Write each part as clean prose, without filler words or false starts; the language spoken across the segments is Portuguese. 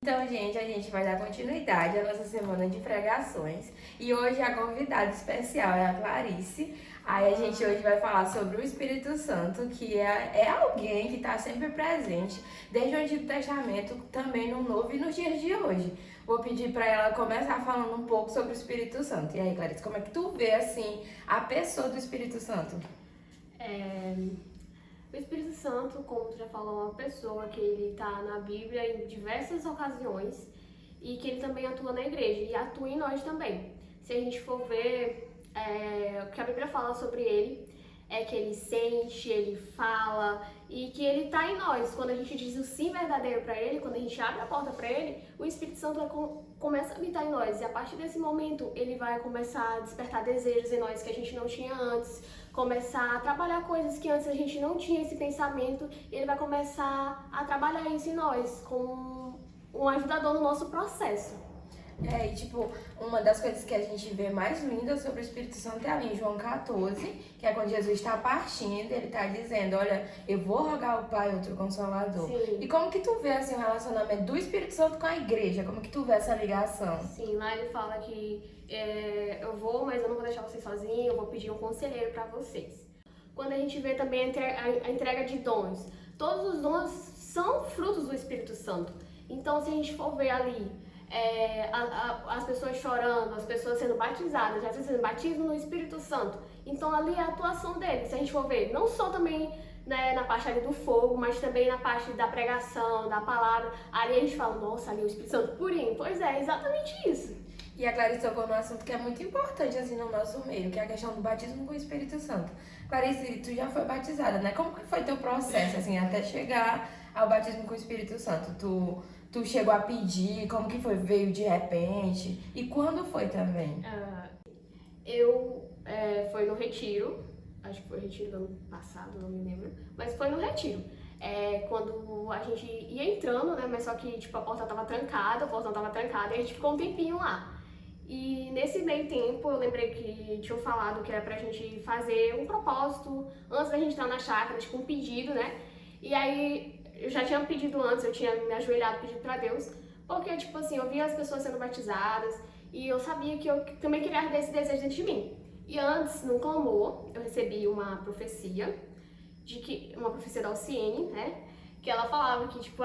Então, gente, a gente vai dar continuidade à nossa semana de pregações e hoje a convidada especial é a Clarice. Aí a gente hoje vai falar sobre o Espírito Santo, que é alguém que está sempre presente, desde o Antigo Testamento, também no Novo e nos dias de hoje. Vou pedir para ela começar falando um pouco sobre o Espírito Santo. E aí, Clarice, como é que tu vê, assim, a pessoa do Espírito Santo? O Espírito Santo, como tu já falou, é uma pessoa que ele está na Bíblia em diversas ocasiões e que ele também atua na igreja e atua em nós também. Se a gente for ver o que a Bíblia fala sobre ele, é que ele sente, ele fala e que ele está em nós. Quando a gente diz o sim verdadeiro para ele, quando a gente abre a porta para ele, o Espírito Santo começa a habitar em nós. E a partir desse momento, ele vai começar a despertar desejos em nós que a gente não tinha antes, começar a trabalhar coisas que antes a gente não tinha esse pensamento, e ele vai começar a trabalhar isso em nós, como um ajudador no nosso processo. E tipo, uma das coisas que a gente vê mais linda sobre o Espírito Santo é ali em João 14, que é quando Jesus está partindo, ele está dizendo, olha, eu vou rogar ao Pai outro Consolador. Sim. E como que tu vê, assim, o relacionamento do Espírito Santo com a igreja? Como que tu vê essa ligação? Sim, lá ele fala que eu vou, mas eu não vou deixar vocês sozinhos, eu vou pedir um conselheiro para vocês. Quando a gente vê também a entrega de dons, todos os dons são frutos do Espírito Santo. Então, se a gente for ver ali, as pessoas chorando, as pessoas sendo batizadas, já sendo batismo no Espírito Santo. Então ali é a atuação dele, se a gente for ver, não só também na parte ali do fogo, mas também na parte da pregação, da palavra. Ali a gente fala, nossa, ali é o Espírito Santo purinho. Pois é, exatamente isso. E a Clarice tocou num assunto que é muito importante, assim, no nosso meio, que é a questão do batismo com o Espírito Santo. Clarice, tu já foi batizada, né? Como que foi teu processo, assim, até chegar ao batismo com o Espírito Santo? Tu chegou a pedir? Como que foi? Veio de repente? E quando foi também? Foi no retiro, acho que foi o retiro do ano passado, não me lembro, mas foi no retiro. Quando a gente ia entrando, né, mas só que tipo, a porta tava trancada, o portão tava trancado e a gente ficou um tempinho lá. E nesse meio tempo eu lembrei que tinham falado que era pra gente fazer um propósito antes da gente entrar na chácara, tipo um pedido, né? E aí eu já tinha pedido antes, eu tinha me ajoelhado e pedido pra Deus, porque tipo assim, eu via as pessoas sendo batizadas e eu sabia que eu também queria arder esse desejo dentro de mim. E antes, no clamor, eu recebi uma profecia, uma profecia da Alciene, né? Que ela falava que tipo,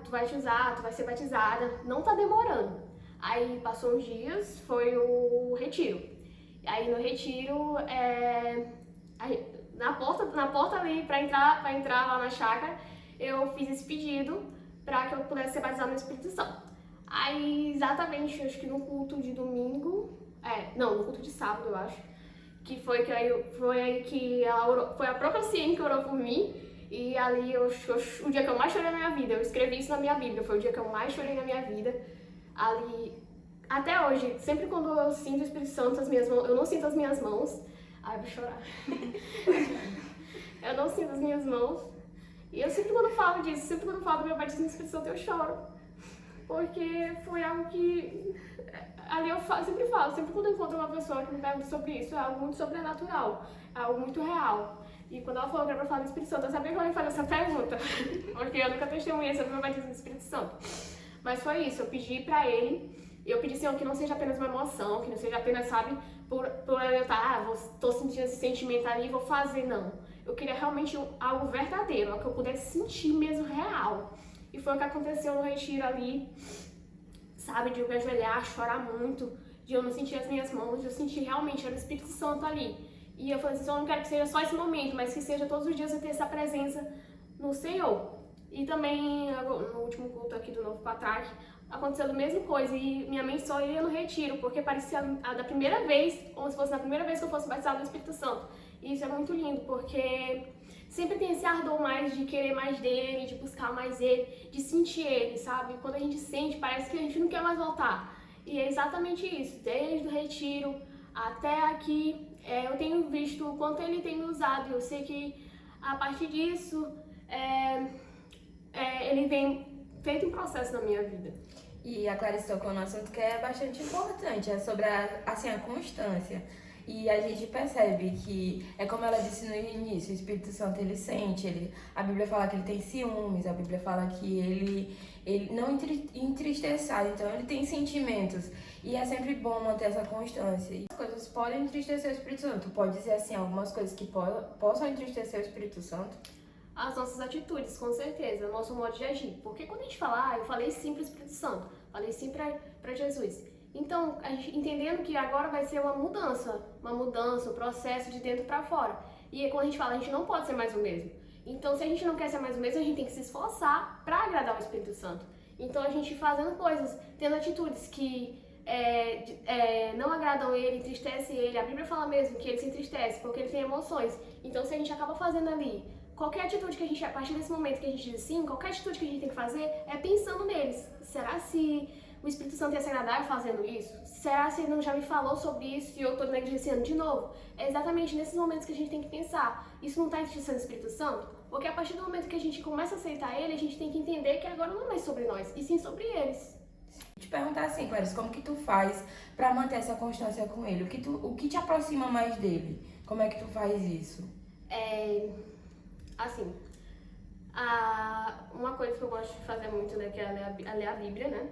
tu vai te usar, tu vai ser batizada, não tá demorando. Aí passou uns dias, foi o retiro. E aí no retiro, na porta ali pra entrar lá na chácara, eu fiz esse pedido pra que eu pudesse ser batizada no Espírito Santo. Aí exatamente, acho que no culto de domingo, no culto de sábado eu acho, que foi aí que ela orou, foi a própria Ciene que orou por mim. E ali, o dia que eu mais chorei na minha vida, eu escrevi isso na minha Bíblia, foi o dia que eu mais chorei na minha vida. Ali, até hoje, sempre quando eu sinto o Espírito Santo, eu não sinto as minas mãos. Ai, eu vou chorar. Eu não sinto as minhas mãos. E eu sempre quando falo disso, sempre quando falo do meu batismo no Espírito Santo, eu choro. Porque foi algo que... Ali eu sempre falo, sempre quando eu encontro uma pessoa que me pergunta sobre isso, é algo muito sobrenatural, é algo muito real. E quando ela falou que era pra falar do Espírito Santo, eu sabia que ela ia fazer essa pergunta, porque eu nunca testemunhei sobre o meu batismo no Espírito Santo. Mas foi isso, eu pedi pra ele, e eu pedi, Senhor, que não seja apenas uma emoção, que não seja apenas, sabe, por eu estar, tô sentindo esse sentimento ali, vou fazer, não. Eu queria realmente algo verdadeiro, algo que eu pudesse sentir mesmo real. E foi o que aconteceu no retiro ali, sabe, de eu me ajoelhar, chorar muito, de eu não sentir as minhas mãos, de eu sentir realmente, era o Espírito Santo ali. E eu falei assim, eu não quero que seja só esse momento, mas que seja todos os dias eu ter essa presença no Senhor. E também, no último culto aqui do Novo Patraque, aconteceu a mesma coisa, e minha mente só ia no retiro, porque parecia a da primeira vez, como se fosse na primeira vez que eu fosse batizada no Espírito Santo. E isso é muito lindo, porque sempre tem esse ardor mais de querer mais dele, de buscar mais ele, de sentir ele, sabe? Quando a gente sente, parece que a gente não quer mais voltar. E é exatamente isso, desde o retiro até aqui, eu tenho visto o quanto ele tem me usado, e eu sei que a partir disso, ele tem feito um processo na minha vida. E a Clarice tocou num assunto que é bastante importante, é sobre a constância. E a gente percebe que, é como ela disse no início, o Espírito Santo ele sente, a Bíblia fala que ele tem ciúmes, a Bíblia fala que ele não entristeçado, então ele tem sentimentos. E é sempre bom manter essa constância. E as coisas podem entristecer o Espírito Santo. Pode dizer assim, algumas coisas que possam entristecer o Espírito Santo? As nossas atitudes, com certeza, o nosso modo de agir. Porque quando a gente fala, eu falei sim para o Espírito Santo, falei sim para Jesus. Então, a gente entendendo que agora vai ser uma mudança, um processo de dentro para fora. E quando a gente fala, a gente não pode ser mais o mesmo. Então, se a gente não quer ser mais o mesmo, a gente tem que se esforçar para agradar o Espírito Santo. Então, a gente fazendo coisas, tendo atitudes que não agradam ele, entristecem ele. A Bíblia fala mesmo que ele se entristece porque ele tem emoções. Então, se a gente acaba fazendo ali qualquer atitude que a gente, a partir desse momento que a gente diz sim, qualquer atitude que a gente tem que fazer é pensando neles. Será se o Espírito Santo ia se agradar fazendo isso? Será se ele não já me falou sobre isso e eu estou negligenciando de novo? É exatamente nesses momentos que a gente tem que pensar. Isso não está entristecendo o Espírito Santo? Porque a partir do momento que a gente começa a aceitar ele, a gente tem que entender que agora não é mais sobre nós, e sim sobre eles. Te perguntar assim, Clarice, como que tu faz pra manter essa constância com ele? O que te aproxima mais dele? Como é que tu faz isso? Assim, uma coisa que eu gosto de fazer muito, né, que é ler a Bíblia, né?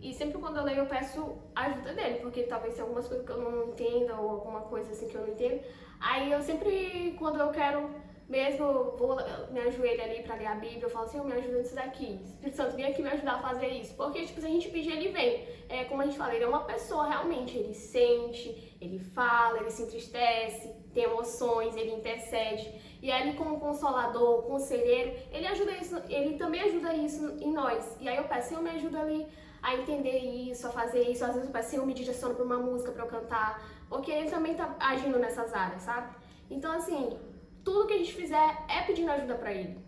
E sempre quando eu leio eu peço a ajuda dele, porque talvez tenha algumas coisas que eu não entenda ou alguma coisa assim que eu não entendo. Aí eu sempre, quando eu quero mesmo, vou me ajoelho ali pra ler a Bíblia, eu falo assim, me ajuda nisso daqui. Espírito Santo, vem aqui me ajudar a fazer isso. Porque, tipo, se a gente pedir, ele vem. Como a gente fala, ele é uma pessoa realmente, ele sente, ele fala, ele se entristece, tem emoções, ele intercede. E aí, como consolador, conselheiro, ele também ajuda isso em nós. E aí eu peço, Senhor, me ajuda ali a entender isso, a fazer isso. Às vezes eu peço, Senhor, me direciona pra uma música pra eu cantar. Porque ele também tá agindo nessas áreas, sabe? Então, assim, tudo que a gente fizer é pedindo ajuda pra ele.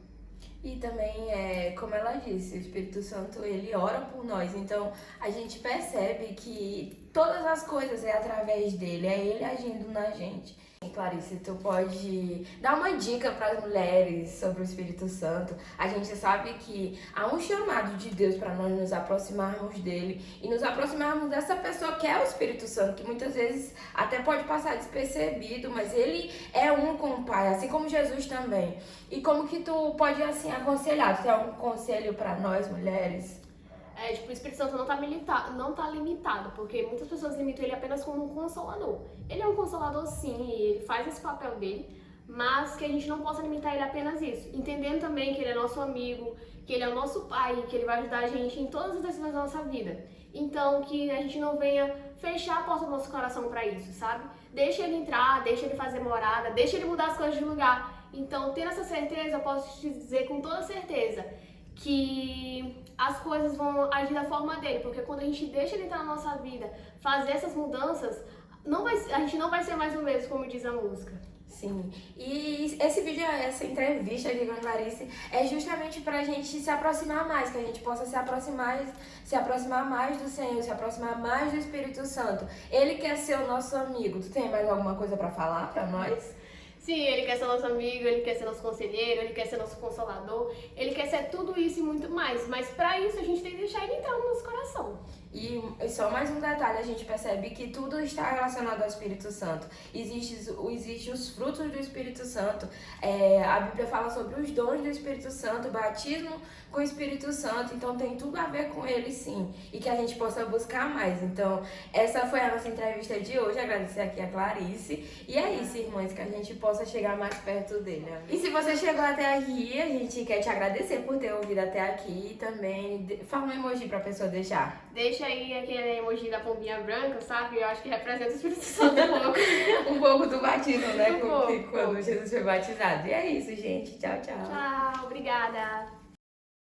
E também, como ela disse, o Espírito Santo, ele ora por nós. Então, a gente percebe que todas as coisas é através dele, é ele agindo na gente. Clarice, tu pode dar uma dica para as mulheres sobre o Espírito Santo? A gente sabe que há um chamado de Deus para nós nos aproximarmos dele e nos aproximarmos dessa pessoa que é o Espírito Santo, que muitas vezes até pode passar despercebido, mas ele é um com o Pai, assim como Jesus também. E como que tu pode, assim, aconselhar? Tu tem algum conselho para nós, mulheres? O Espírito Santo não tá limitado, porque muitas pessoas limitam ele apenas como um consolador. Ele é um consolador sim, ele faz esse papel dele, mas que a gente não possa limitar ele a apenas isso. Entendendo também que ele é nosso amigo, que ele é o nosso pai, que ele vai ajudar a gente em todas as decisões da nossa vida. Então, que a gente não venha fechar a porta do nosso coração para isso, sabe? Deixa ele entrar, deixa ele fazer morada, deixa ele mudar as coisas de lugar. Então, tendo essa certeza, eu posso te dizer com toda certeza que as coisas vão agir da forma dele, porque quando a gente deixa ele entrar na nossa vida, fazer essas mudanças, a gente não vai ser mais o mesmo, como diz a música. Sim, e esse vídeo, essa entrevista aqui com a Clarice é justamente pra gente se aproximar mais, que a gente possa se aproximar mais do Senhor, se aproximar mais do Espírito Santo. Ele quer ser o nosso amigo. Tu tem mais alguma coisa pra falar pra nós? Sim, ele quer ser nosso amigo, ele quer ser nosso conselheiro, ele quer ser nosso consolador, ele quer ser tudo isso e muito mais. Mas pra isso a gente tem que deixar ele entrar no nosso coração. E só mais um detalhe, a gente percebe que tudo está relacionado ao Espírito Santo. Existem os frutos do Espírito Santo. A Bíblia fala sobre os dons do Espírito Santo, o batismo com o Espírito Santo. Então tem tudo a ver com ele, sim. E que a gente possa buscar mais. Então essa foi a nossa entrevista de hoje. Agradecer aqui a Clarice. E é isso, irmãs, que a gente possa chegar mais perto dele. E se você chegou até aqui, a gente quer te agradecer por ter ouvido até aqui. E também fala um emoji pra pessoa deixar. Deixa aí aquele emoji da pombinha branca, sabe? Eu acho que representa o Espírito Santo um pouco. Um pouco do batismo, né? Um pouco. Quando Jesus foi batizado. E é isso, gente. Tchau, tchau. Tchau, obrigada.